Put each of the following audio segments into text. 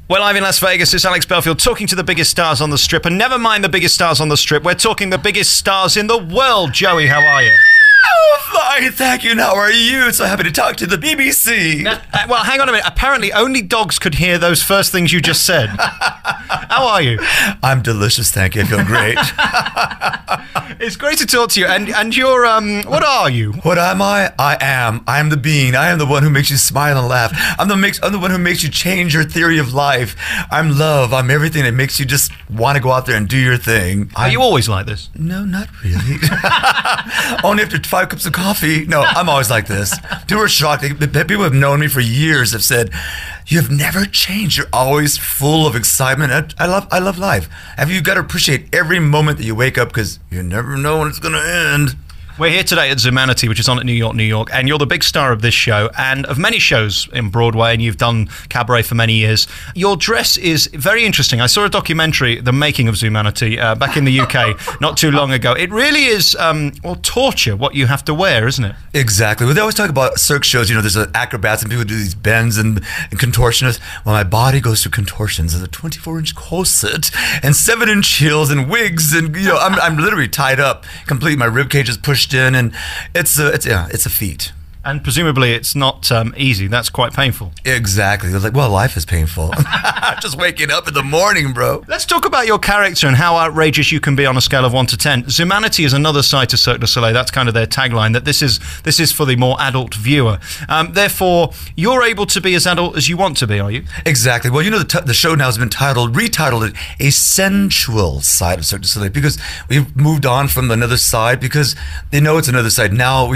Well, I'm in Las Vegas. It's Alex Belfield talking to the biggest stars on the Strip. And never mind the biggest stars on the Strip. We're talking the biggest stars in the world. Joey, how are you? Oh, fine, thank you. How are you? So happy to talk to the BBC. Well, hang on a minute. Apparently, only dogs could hear those first things you just said. How are you? I'm delicious, thank you. I feel great. It's great to talk to you. And you're, what are you? What am I? I am the being. I am the one who makes you smile and laugh. I'm the one who makes you change your theory of life. I'm love. I'm everything that makes you just want to go out there and do your thing. Are you always like this? No, not really. Only after 5 cups of coffee. No, I'm always like this. People are shocked. People who have known me for years have said, "You have never changed. You're always full of excitement." I love life. You got to appreciate every moment that you wake up because you never know when it's going to end. We're here today at Zumanity, which is on at New York, and you're the big star of this show and of many shows in Broadway, and you've done cabaret for many years. Your dress is very interesting. I saw a documentary, The Making of Zumanity, back in the UK not too long ago. It really is, torture what you have to wear, isn't it? Exactly. Well, they always talk about Cirque shows. You know, there's acrobats and people do these bends and contortionists. Well, my body goes through contortions. There's a 24-inch corset and 7-inch heels and wigs, and I'm literally tied up completely. My rib cage is pushed in, and it's a feat. And presumably it's not easy. That's quite painful. Exactly. It's like, well, life is painful. Just waking up in the morning, bro. Let's talk about your character and how outrageous you can be on a scale of 1 to 10. Zumanity is another side to Cirque Du Soleil. That's kind of their tagline, that this is for the more adult viewer. Therefore, you're able to be as adult as you want to be, are you? Exactly. Well, the show now has been retitled it, A Sensual Side of Cirque du Soleil, because we've moved on from another side, because they know it's another side. Now,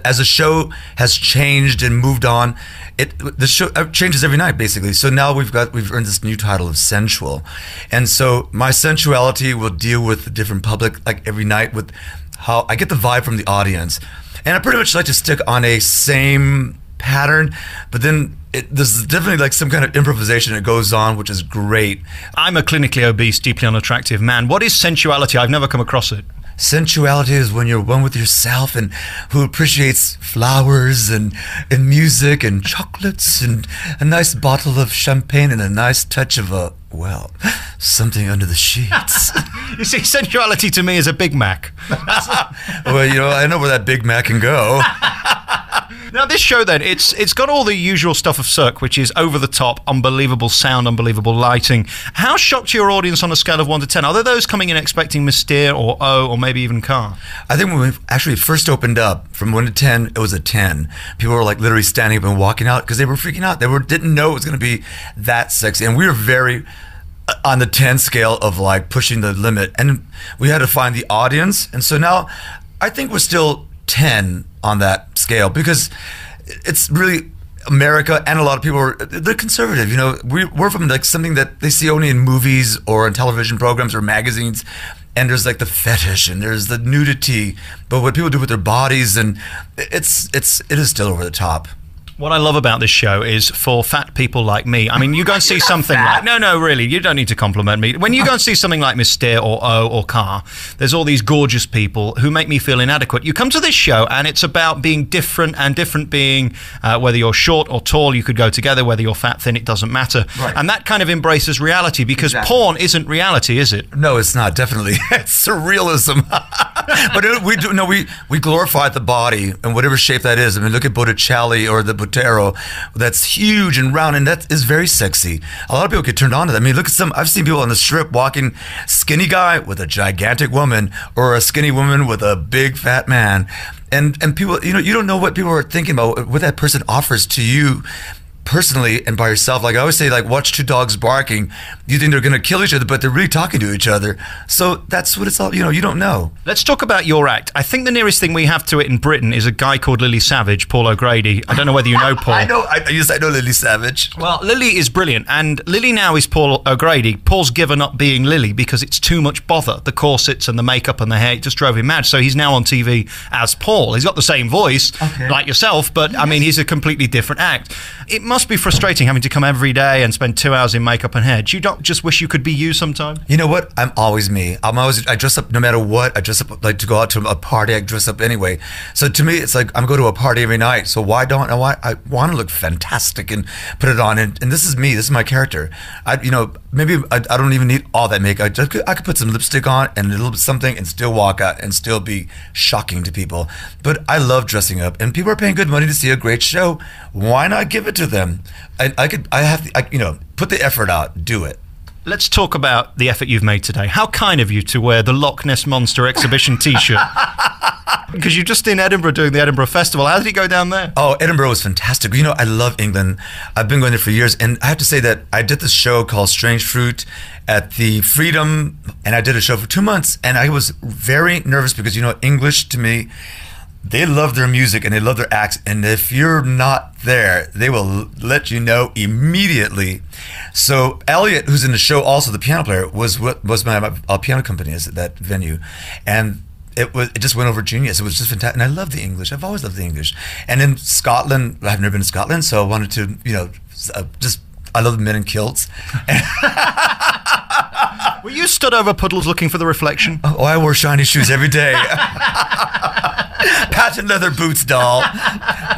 as a show has changed and moved on, the show changes every night, basically. So now we've earned this new title of sensual, and so my sensuality will deal with the different public, like every night, with how I get the vibe from the audience, and I pretty much like to stick on a same pattern, but then there's definitely like some kind of improvisation that goes on, which is great. I'm a clinically obese, deeply unattractive man. What is sensuality? I've never come across it. Sensuality is when you're one with yourself and who appreciates flowers and music and chocolates and a nice bottle of champagne and a nice touch of something under the sheets. You see, sensuality to me is a Big Mac. Well, I know where that Big Mac can go. Now, this show, then, it's got all the usual stuff of Cirque, which is over the top, unbelievable sound, unbelievable lighting. How shocked your audience on a scale of 1 to 10? Are there those coming in expecting Mistress or O or maybe even Car? I think when we actually first opened up, from 1 to 10, it was a 10. People were like literally standing up and walking out because they were freaking out. They didn't know it was going to be that sexy. And we were very on the 10 scale of like pushing the limit. And we had to find the audience. And so now I think we're still 10 on that scale, because it's really America, and a lot of people they're conservative. We're from like something that they see only in movies or in television programs or magazines, and there's like the fetish and there's the nudity, but what people do with their bodies, and it is still over the top. What I love about this show is for fat people like me. I mean, you go and see something like... No, really, you don't need to compliment me. When you go and see something like Mistress or O or Car, there's all these gorgeous people who make me feel inadequate. You come to this show and it's about being different, and different being whether you're short or tall, you could go together, whether you're fat, thin, it doesn't matter. Right. And that kind of embraces reality, because porn isn't reality, is it? No, it's not, definitely. It's surrealism. But we glorify the body in whatever shape that is. I mean, look at Botticelli or the Botero. That's huge and round, and that is very sexy. A lot of people get turned on to that. I mean, look at I've seen people on the Strip walking, skinny guy with a gigantic woman, or a skinny woman with a big fat man. And people, you don't know what people are thinking about, what that person offers to you personally and by yourself. Like I always say, like, watch two dogs barking. You think they're going to kill each other, but they're really talking to each other. So that's what it's all, you don't know. Let's talk about your act. I think the nearest thing we have to it in Britain is a guy called Lily Savage, Paul O'Grady. I don't know whether you know Paul. I know Lily Savage. Well, Lily is brilliant, and Lily now is Paul O'Grady. Paul's given up being Lily because it's too much bother. The corsets and the makeup and the hair, it just drove him mad. So he's now on TV as Paul. He's got the same voice, like yourself, but I mean, he's a completely different act. It must be frustrating having to come every day and spend 2 hours in makeup and hair. Do you not just wish you could be you sometime? You know what? I'm always me. I dress up no matter what. I dress up like to go out to a party. I dress up anyway. So to me, it's like I'm going to a party every night. So why don't I want to look fantastic and put it on? And this is me. This is my character. Maybe I don't even need all that makeup. I could put some lipstick on and a little bit something and still walk out and still be shocking to people. But I love dressing up, and people are paying good money to see a great show. Why not give it to them? Put the effort out, do it. Let's talk about the effort you've made today. How kind of you to wear the Loch Ness Monster exhibition T-shirt. Because you're just in Edinburgh doing the Edinburgh Festival. How did it go down there? Oh, Edinburgh was fantastic. I love England. I've been going there for years. And I have to say that I did this show called Strange Fruit at the Freedom. And I did a show for 2 months. And I was very nervous because, English to me, they love their music and they love their acts. And if you're not there, they will let you know immediately. So Elliot, who's in the show, also the piano player, was my piano company at that venue. And it just went over genius. It was just fantastic. And I love the English. I've always loved the English. And in Scotland, I've never been to Scotland, so I wanted to, I love men in kilts. Were you stood over puddles looking for the reflection? Oh, I wore shiny shoes every day. Patent leather boots, doll.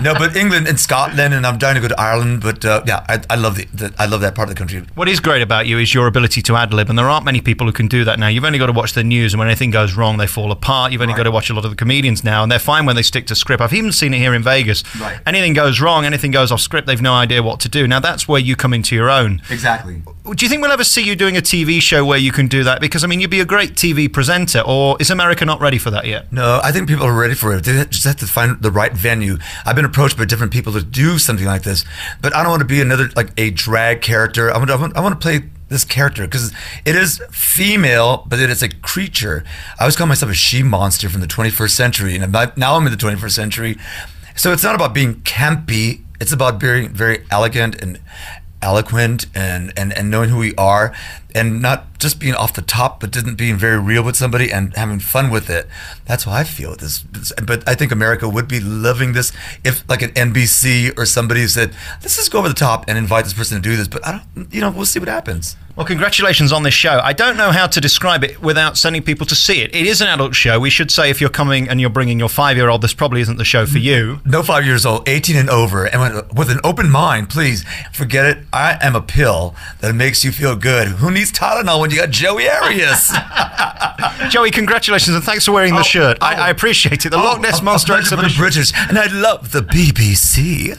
No, but England and Scotland, and I'm dying to go to Ireland. But I love I love that part of the country. What is great about you is your ability to ad-lib, and there aren't many people who can do that now. You've only got to watch the news, and when anything goes wrong, they fall apart. You've only got to watch a lot of the comedians now, and they're fine when they stick to script. I've even seen it here in Vegas. Right. Anything goes wrong, anything goes off script, they've no idea what to do. Now that's where you come into your own. Exactly. Do you think we'll ever see you doing a TV show where you can do that? Because, you'd be a great TV presenter, or is America not ready for that yet? No, I think people are ready for it. They just have to find the right venue. I've been approached by different people to do something like this, but I don't want to be another, a drag character. I want to play this character because it is female, but it is a creature. I always call myself a she-monster from the 21st century, and now I'm in the 21st century. So it's not about being campy. It's about being very elegant and eloquent and knowing who we are, and not just being off the top, but being very real with somebody and having fun with it. That's how I feel this. But I think America would be loving this if, like, an NBC or somebody said, let's just go over the top and invite this person to do this. But I don't, we'll see what happens. Well, congratulations on this show. I don't know how to describe it without sending people to see it. It is an adult show. We should say if you're coming and you're bringing your 5-year-old, this probably isn't the show for you. No 5 years old, 18 and over. And with an open mind, please forget it. I am a pill that makes you feel good. Who needs Tylenol when you got Joey Arias? Joey, congratulations and thanks for wearing the shirt. I appreciate it. The Loch Ness Monster exhibition. British, and I love the BBC.